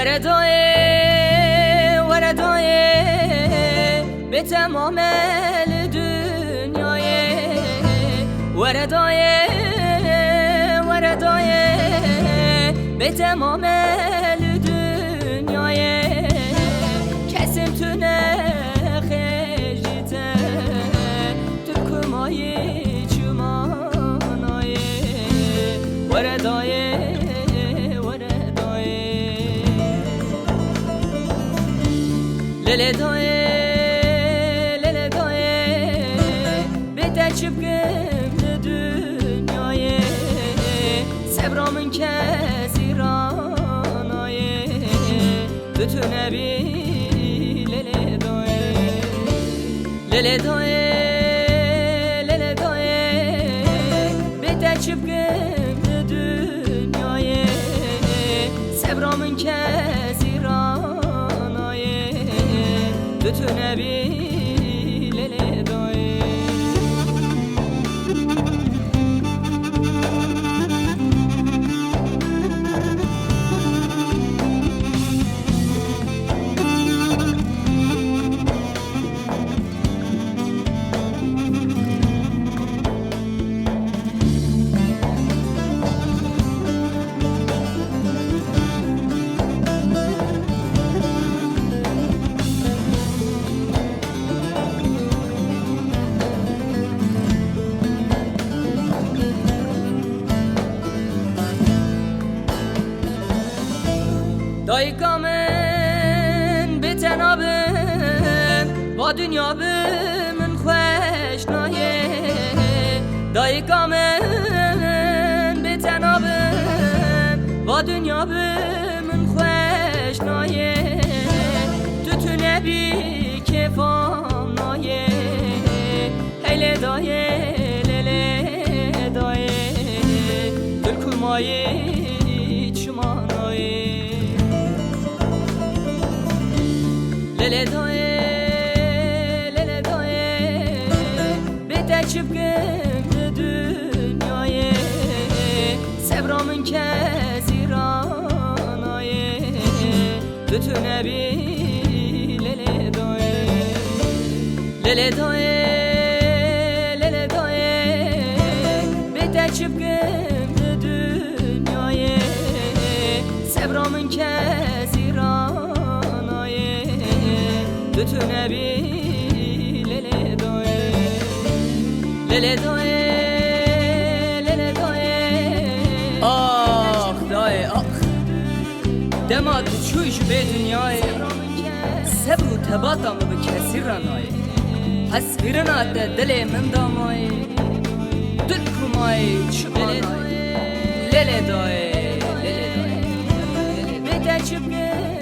وردای به تمام دنیای وردای به تمام دنیای کسیم تونه خیجیته ترکمای چمانای وردای لله دای بهتر چپکم دنیای صبرامın کسی رانای بتونه بی لله دای بهتر چپکم دنیای صبرامın کسی رانای بتونه بی لله دای دایکامن به تنابم با دنیا من خوش نایه دایکامن به تنابم با دنیا من خوش نایه تو نبی کفام نایه هیله دایه لله دایه دل کمایه چمانایه لله دای بهتر چپکم دنیای صبرامın کسی رانای بتونه بی لله دای بهتر چپکم دنیای صبرامın کسی رانای بتونه بی لله دای آخ دای آخ دما تو چوش به دنیای صبر و تباتم به کسی رانای پس بیرنات دل من دامای دل کمای چمانای لله دای بهتر چپکم